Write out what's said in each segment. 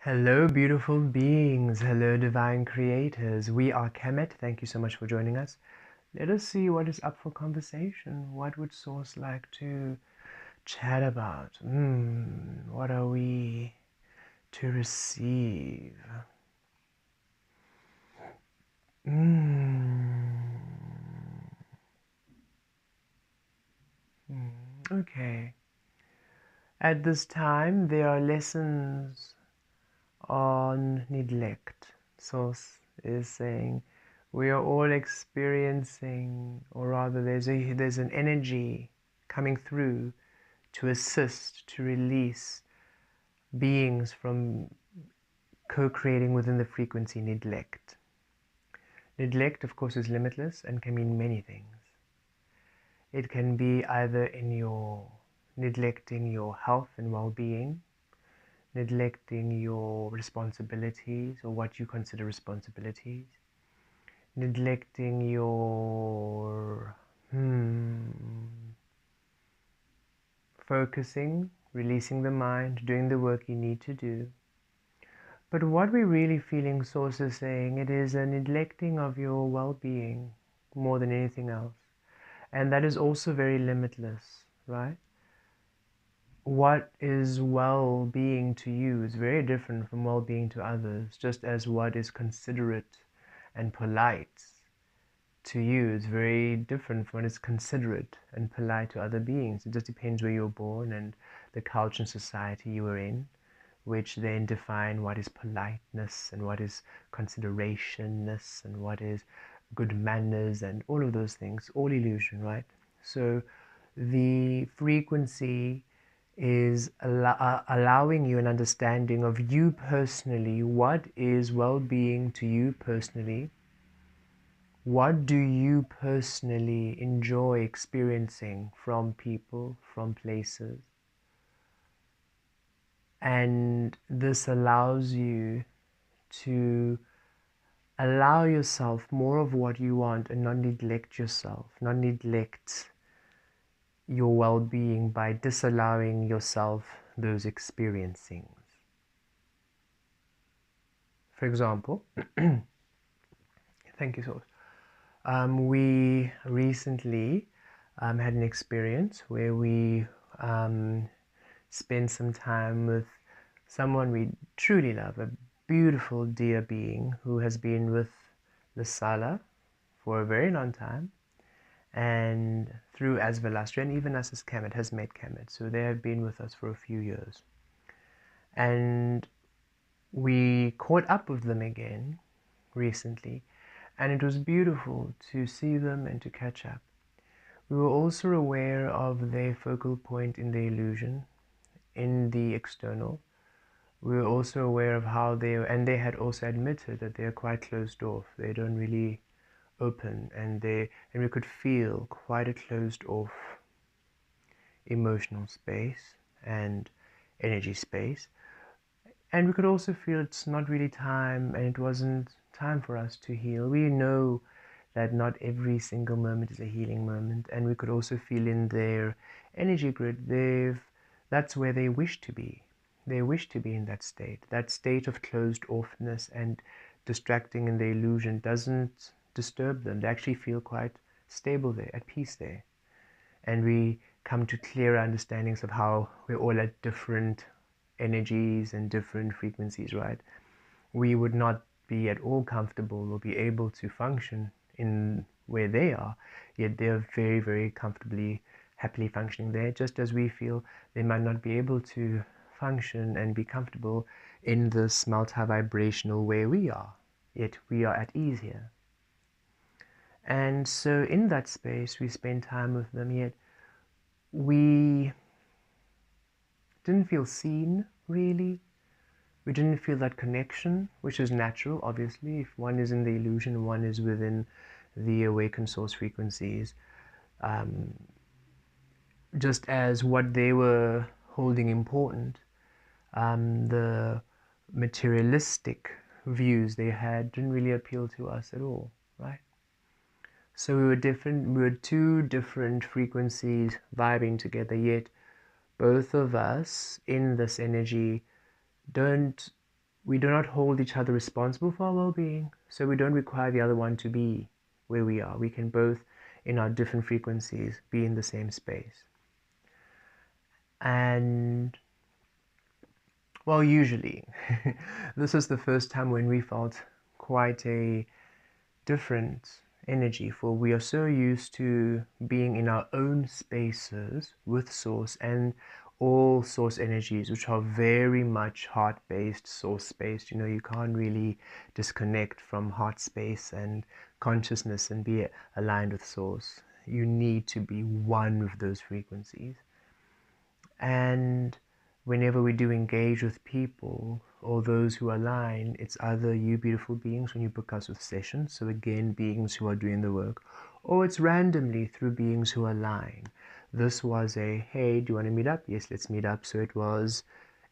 Hello, beautiful beings. Hello, divine creators. We are Kemet. Thank you so much for joining us. Let us see what is up for conversation. What would Source like to chat about? What are we to receive? Hmm. Okay. At this time, there are lessons on neglect. Source is saying we are all experiencing, or rather there's an energy coming through to assist, to release beings from co-creating within the frequency neglect. Neglect, of course, is limitless and can mean many things. It can be either in your neglecting your health and well-being, neglecting your responsibilities or what you consider responsibilities, neglecting your focusing, releasing the mind, doing the work you need to do. But what we're really feeling, Source is saying, it is a neglecting of your well-being more than anything else. And that is also very limitless, right? What is well-being to you is very different from well-being to others, just as what is considerate and polite to you is very different from what is considerate and polite to other beings. It just depends where you were born and the culture and society you were in, which then define what is politeness and what is considerationness and what is good manners and all of those things, all illusion, right? So the frequency is allowing you an understanding of you personally. What is well-being to you personally? What do you personally enjoy experiencing from people, from places? And this allows you to allow yourself more of what you want and not neglect yourself, not neglect your well-being by disallowing yourself those experiencings. For example, thank you so much. We recently had an experience where we spent some time with someone we truly love, a beautiful dear being who has been with Lasala for a very long time, and through as Velastra and even us as Kemet has met Kemet, so they have been with us for a few years. And we caught up with them again recently, and it was beautiful to see them and to catch up. We were also aware of their focal point in the illusion, in the external. We were also aware of how they had also admitted that they are quite closed off. They don't really open, and we could feel quite a closed off emotional space and energy space. And we could also feel it's not really time, and it wasn't time for us to heal. We know that not every single moment is a healing moment, and we could also feel in their energy grid, that's where they wish to be. They wish to be in that state of closed offness, and distracting in the illusion doesn't disturb them. They actually feel quite stable there, at peace there. And we come to clearer understandings of how we're all at different energies and different frequencies, right? We would not be at all comfortable or be able to function in where they are, yet they're very, very comfortably, happily functioning there, just as we feel they might not be able to function and be comfortable in this multi-vibrational way we are, yet we are at ease here. And so in that space, we spend time with them, yet we didn't feel seen, really. We didn't feel that connection, which is natural, obviously. If one is in the illusion, one is within the awakened source frequencies. Just as what they were holding important, the materialistic views they had didn't really appeal to us at all, right? So we were different, we were two different frequencies vibing together, yet both of us in this energy don't we do not hold each other responsible for our well-being, so we don't require the other one to be where we are. We can both, in our different frequencies, be in the same space. And, well, usually, this is the first time when we felt quite a different energy, for we are so used to being in our own spaces with source and all source energies, which are very much heart-based, source-based. You can't really disconnect from heart space and consciousness and be aligned with source. You need to be one with those frequencies. And whenever we do engage with people or those who align, it's either you beautiful beings when you book us with sessions, so again, beings who are doing the work, or it's randomly through beings who align. This was a, hey, do you want to meet up? Yes, let's meet up. So it was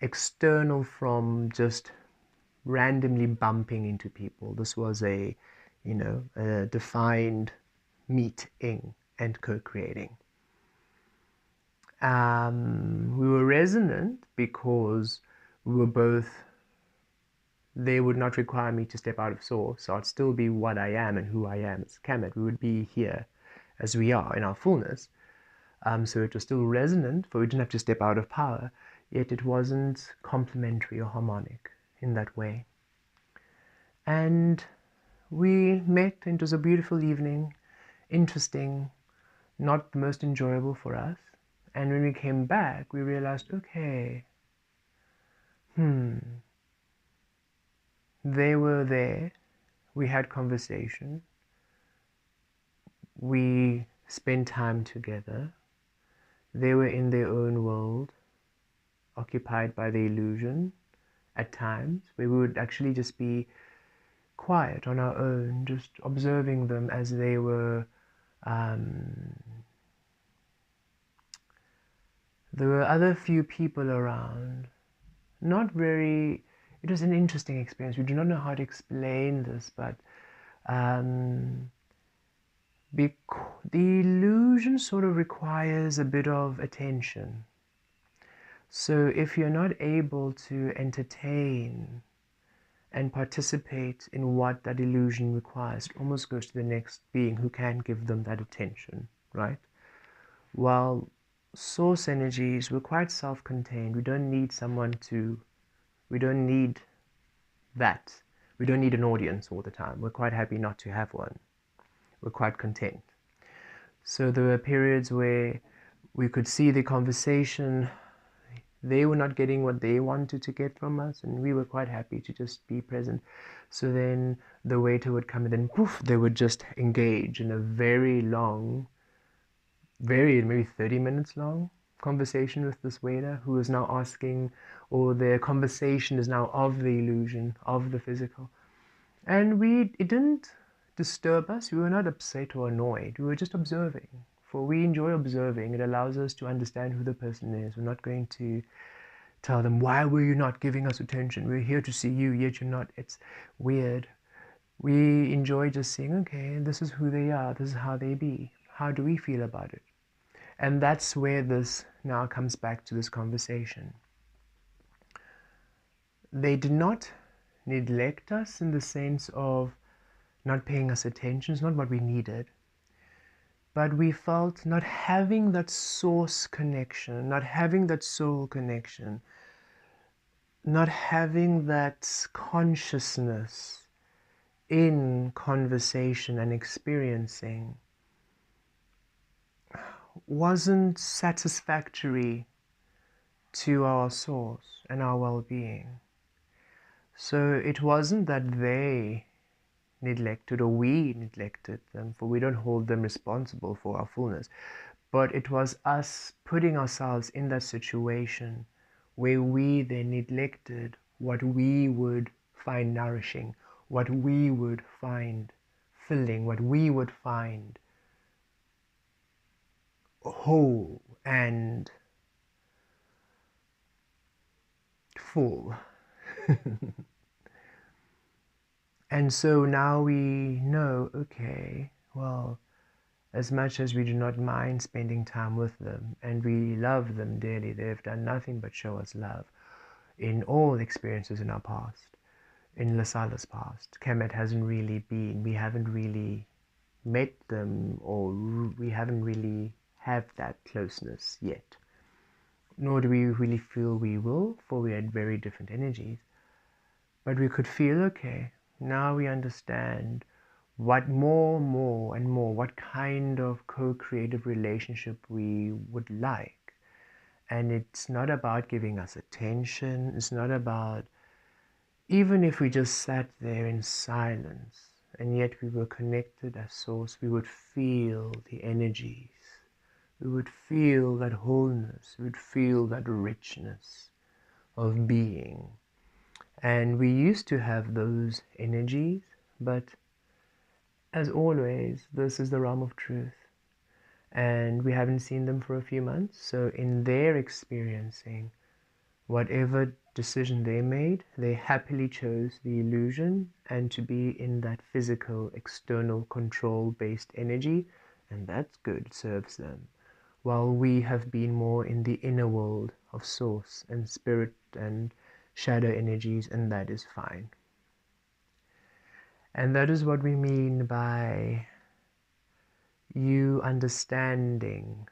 external from just randomly bumping into people. This was a defined meeting and co-creating. We were resonant because we were both, they would not require me to step out of source, so I'd still be what I am and who I am as Kemet. We would be here as we are in our fullness. So it was still resonant, for we didn't have to step out of power, yet it wasn't complementary or harmonic in that way. And we met, and it was a beautiful evening, interesting, not the most enjoyable for us. And when we came back, we realized, okay, they were there, we had conversation, we spent time together, they were in their own world, occupied by the illusion at times, where we would actually just be quiet on our own, just observing them as they were. There were other few people around, not very, it was an interesting experience. We do not know how to explain this, but the illusion sort of requires a bit of attention. So if you're not able to entertain and participate in what that illusion requires, it almost goes to the next being who can give them that attention, right? While source energies, we're quite self-contained. We don't need someone to, we don't need that. We don't need an audience all the time. We're quite happy not to have one. We're quite content. So there were periods where we could see the conversation. They were not getting what they wanted to get from us, and we were quite happy to just be present. So then the waiter would come, and then poof, they would just engage in a very long, maybe 30 minutes long conversation with this waiter, who is now asking, or their conversation is now of the illusion, of the physical. And it didn't disturb us. We were not upset or annoyed. We were just observing. For we enjoy observing. It allows us to understand who the person is. We're not going to tell them, why were you not giving us attention? We're here to see you, yet you're not. It's weird. We enjoy just seeing, okay, this is who they are. This is how they be. How do we feel about it? And that's where this now comes back to this conversation. They did not neglect us in the sense of not paying us attention. It's not what we needed. But we felt not having that source connection, not having that soul connection, not having that consciousness in conversation and experiencing wasn't satisfactory to our source and our well-being. So it wasn't that they neglected or we neglected them, for we don't hold them responsible for our fullness, but it was us putting ourselves in that situation where we then neglected what we would find nourishing, what we would find filling, what we would find whole and full. And so now we know, okay, well, as much as we do not mind spending time with them, and we love them dearly, they've done nothing but show us love in all experiences in our past. in Lasala's past. Kemet hasn't really been, we haven't really met them, or we haven't really have that closeness yet. Nor do we really feel we will, for we had very different energies. But we could feel, okay, now we understand what more and more, what kind of co-creative relationship we would like. And it's not about giving us attention. It's not about, even if we just sat there in silence and yet we were connected as source, we would feel the energies. We would feel that wholeness. We would feel that richness of being. And we used to have those energies, but as always, this is the realm of truth. And we haven't seen them for a few months. So in their experiencing, whatever decision they made, they happily chose the illusion and to be in that physical, external, control-based energy. And that's good, it serves them. While we have been more in the inner world of source and spirit and shadow energies, and that is fine. And that is what we mean by you understanding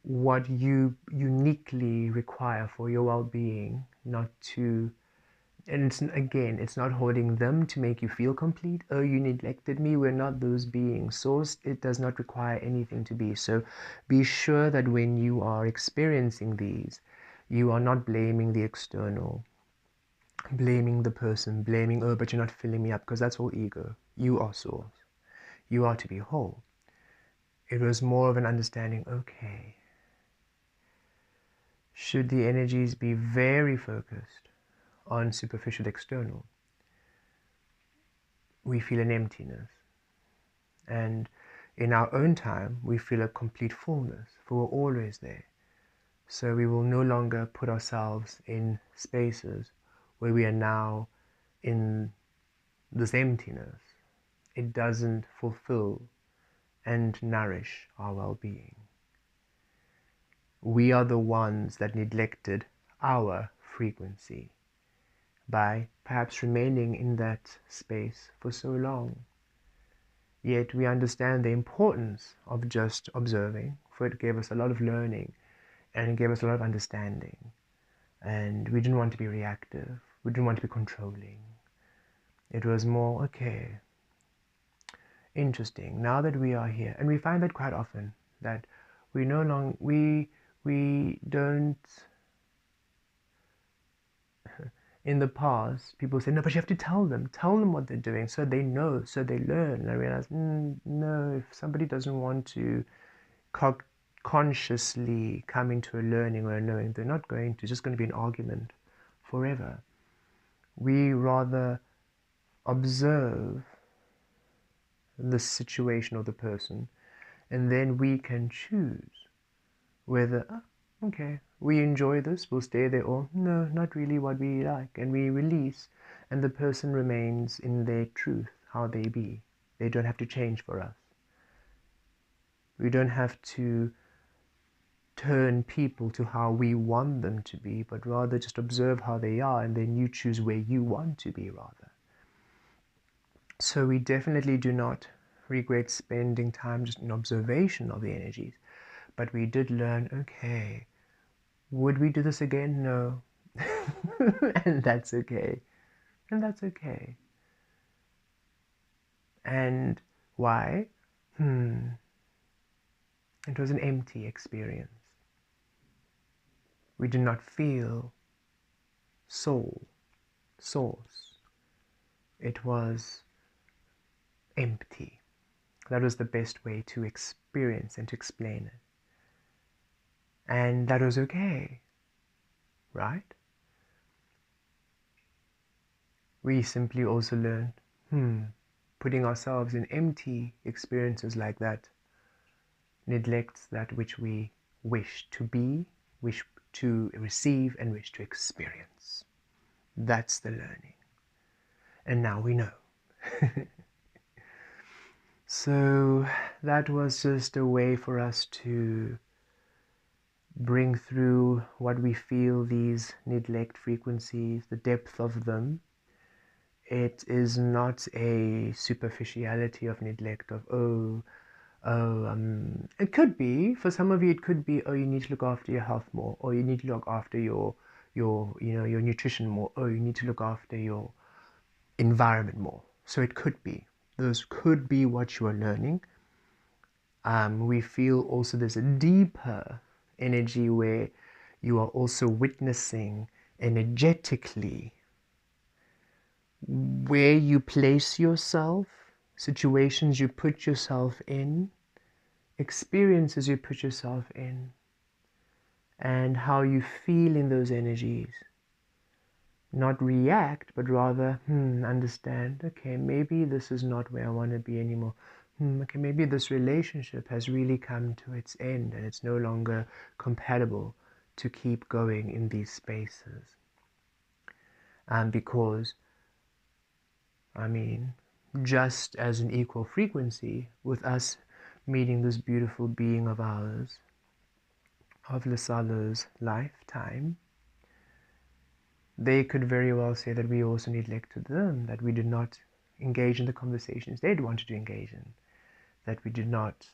what you uniquely require for your well-being, not to, and it's not holding them to make you feel complete. Oh, you neglected me. We're not those beings. Source, it does not require anything to be. So be sure that when you are experiencing these, you are not blaming the external, blaming the person, blaming, oh, but you're not filling me up, because that's all ego. You are source. You are to be whole. It was more of an understanding, okay, should the energies be very focused on superficial external, we feel an emptiness. And in our own time, we feel a complete fullness, for we're always there. So we will no longer put ourselves in spaces where we are now in this emptiness. It doesn't fulfill and nourish our well-being. We are the ones that neglected our frequency by perhaps remaining in that space for so long. Yet we understand the importance of just observing, for it gave us a lot of learning and it gave us a lot of understanding. And we didn't want to be reactive. We didn't want to be controlling. It was more, okay, interesting. Now that we are here, and we find that quite often, that we no longer, we don't, in the past, people say, no, but you have to tell them what they're doing so they know, so they learn. And I realize, no, if somebody doesn't want to consciously come into a learning or a knowing, they're not going to, it's just going to be an argument forever. We rather observe the situation or the person, and then we can choose whether, okay, we enjoy this, we'll stay there, or no, not really what we like, and we release, and the person remains in their truth, how they be. They don't have to change for us. We don't have to turn people to how we want them to be, but rather just observe how they are, and then you choose where you want to be rather. So we definitely do not regret spending time just in observation of the energies, but we did learn, okay, would we do this again? No. And that's okay. And that's okay. And why? It was an empty experience. We did not feel soul, source. It was empty. That was the best way to experience and to explain it. And that was okay, right? We simply also learned, putting ourselves in empty experiences like that neglects that which we wish to be, wish to receive, and wish to experience. That's the learning. And now we know. So that was just a way for us to bring through what we feel, these neglect frequencies, the depth of them. It is not a superficiality of neglect of, it could be, for some of you, it could be, oh, you need to look after your health more, or you need to look after your your nutrition more, or you need to look after your environment more. So it could be, those could be what you are learning. We feel also there's a deeper energy where you are also witnessing energetically where you place yourself, situations you put yourself in, experiences you put yourself in, and how you feel in those energies. Not react, but rather, understand, okay, maybe this is not where I want to be anymore. Okay, maybe this relationship has really come to its end and it's no longer compatible to keep going in these spaces. Because, just as an equal frequency with us meeting this beautiful being of ours, of Lasalo's lifetime, they could very well say that we also neglected them, that we did not engage in the conversations they'd wanted to engage in, that we did not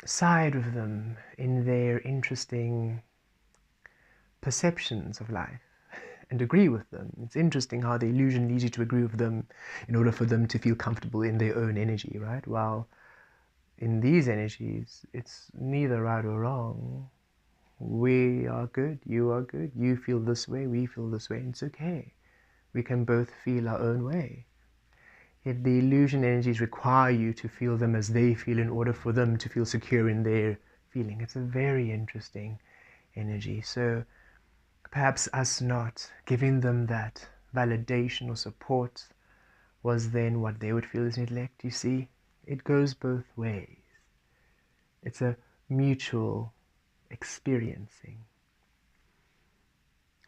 side with them in their interesting perceptions of life and agree with them. It's interesting how the illusion leads you to agree with them in order for them to feel comfortable in their own energy, right? While in these energies, it's neither right or wrong. We are good, you are good, you feel this way, we feel this way, and it's okay. We can both feel our own way. Yet the illusion energies require you to feel them as they feel in order for them to feel secure in their feeling. It's a very interesting energy. So perhaps us not giving them that validation or support was then what they would feel as neglect. You see, it goes both ways. It's a mutual experiencing.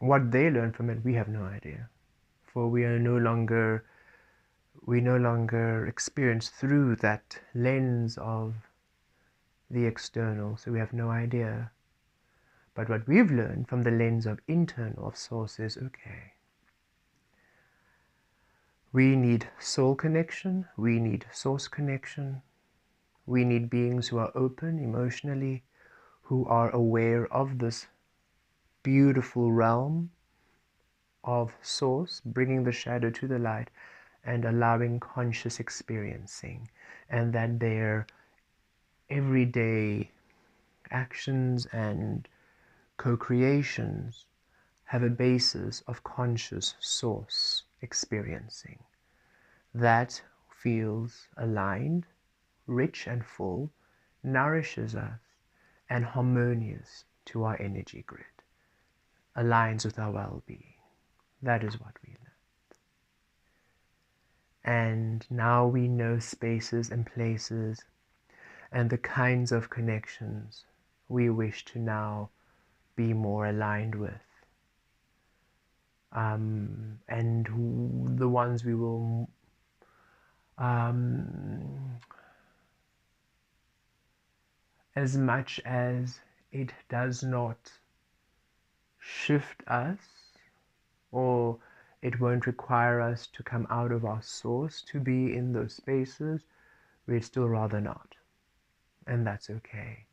What they learn from it, we have no idea. For we no longer experience through that lens of the external, so we have no idea. But what we've learned from the lens of internal, of source, is okay. We need soul connection, we need source connection, we need beings who are open emotionally, who are aware of this beautiful realm of source, bringing the shadow to the light and allowing conscious experiencing, and that their everyday actions and co-creations have a basis of conscious source experiencing that feels aligned, rich and full, nourishes us, and harmonious to our energy grid, aligns with our well-being. That is what we learn. And now we know spaces and places and the kinds of connections we wish to now be more aligned with. And the ones we will as much as it does not shift us, or it won't require us to come out of our source to be in those spaces, we'd still rather not. And that's okay.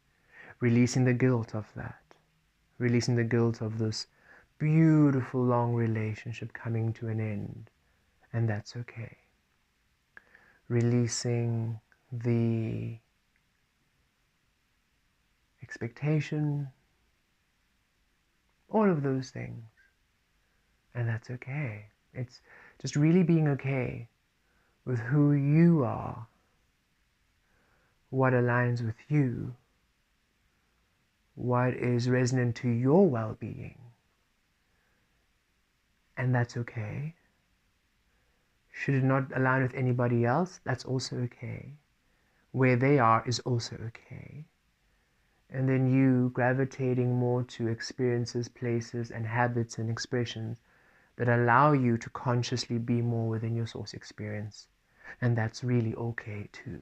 Releasing the guilt of that. Releasing the guilt of this beautiful long relationship coming to an end. And that's okay. Releasing the expectation, all of those things. And that's okay. It's just really being okay with who you are, what aligns with you, what is resonant to your well-being. And that's okay. Should it not align with anybody else, that's also okay. Where they are is also okay. And then you gravitating more to experiences, places, and habits and expressions that allow you to consciously be more within your source experience. And that's really okay too.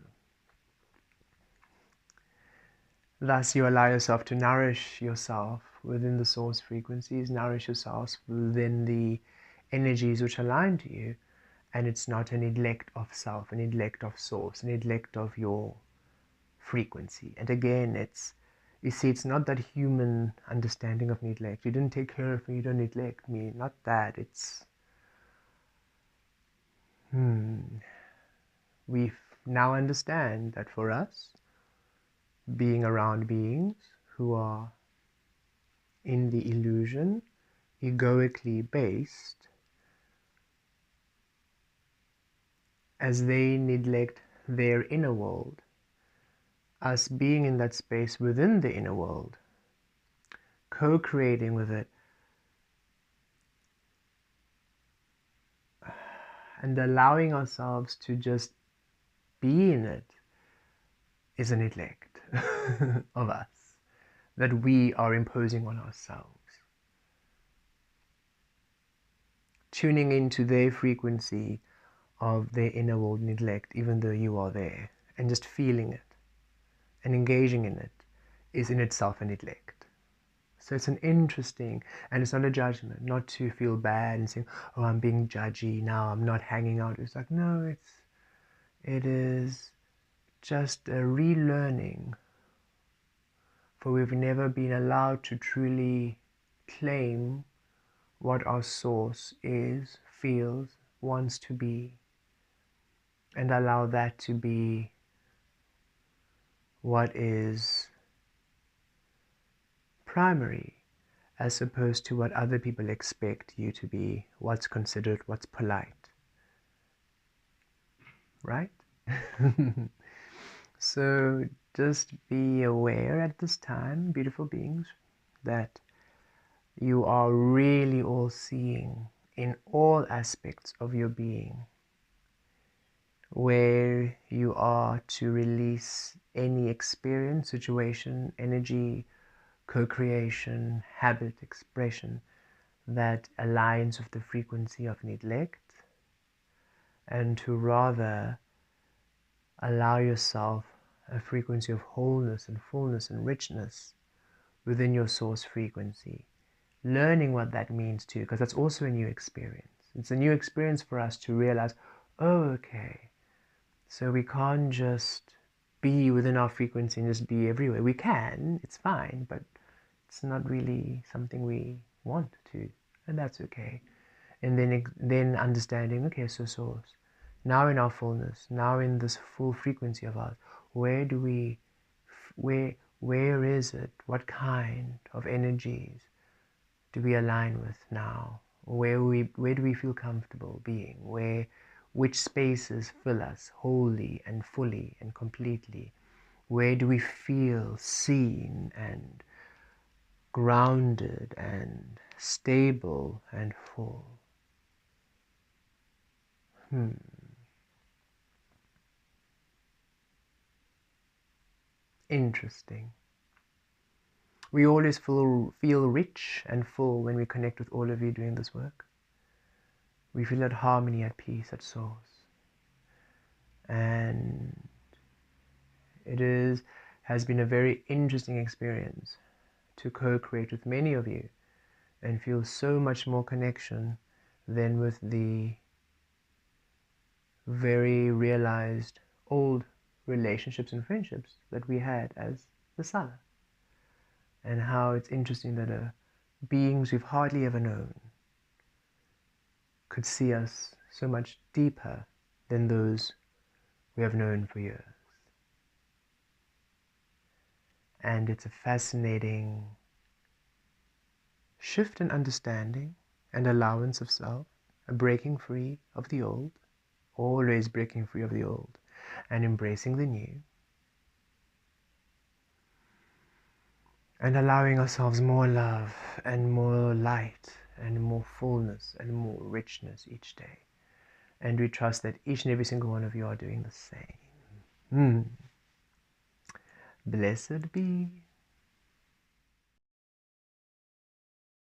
Thus, you allow yourself to nourish yourself within the source frequencies, nourish yourself within the energies which align to you, and it's not a neglect of self, a neglect of source, a neglect of your frequency. And again, you see, it's not that human understanding of neglect. You didn't take care of me, you don't neglect me. Not that. It's we now understand that for us, being around beings who are in the illusion, egoically based, as they neglect their inner world, us being in that space within the inner world, co-creating with it, and allowing ourselves to just be in it, is a neglect of us that we are imposing on ourselves. Tuning into their frequency of their inner world neglect, even though you are there, and just feeling it and engaging in it, is in itself a neglect. So it's an interesting, and it's not a judgment, not to feel bad and saying, oh, I'm being judgy now, I'm not hanging out. It's like, no, it is just a relearning, for we've never been allowed to truly claim what our source is, feels, wants to be, and allow that to be what is primary, as opposed to what other people expect you to be, what's considered, what's polite, right? So just be aware at this time, beautiful beings, that you are really all seeing in all aspects of your being, where you are to release any experience, situation, energy, co-creation, habit, expression that aligns with the frequency of neglect, and to rather allow yourself a frequency of wholeness and fullness and richness within your source frequency. Learning what that means too, because that's also a new experience. It's a new experience for us to realize, oh, okay, so we can't just be within our frequency and just be everywhere. We can, it's fine, but it's not really something we want to, and that's okay. And then understanding, okay, so source, now in our fullness, now in this full frequency of ours, where do we, where is it? What kind of energies do we align with now? Where do we feel comfortable being? Which spaces fill us wholly and fully and completely? Where do we feel seen and grounded and stable and full? Interesting. We always feel rich and full when we connect with all of you doing this work. We feel at harmony, at peace, at source. And has been a very interesting experience to co-create with many of you and feel so much more connection than with the very realized old relationships and friendships that we had as the Sala. And how it's interesting that beings we've hardly ever known could see us so much deeper than those we have known for years. And it's a fascinating shift in understanding and allowance of self, a breaking free of the old, always breaking free of the old, and embracing the new, and allowing ourselves more love and more light and more fullness and more richness each day. And we trust that each and every single one of you are doing the same. Blessed be.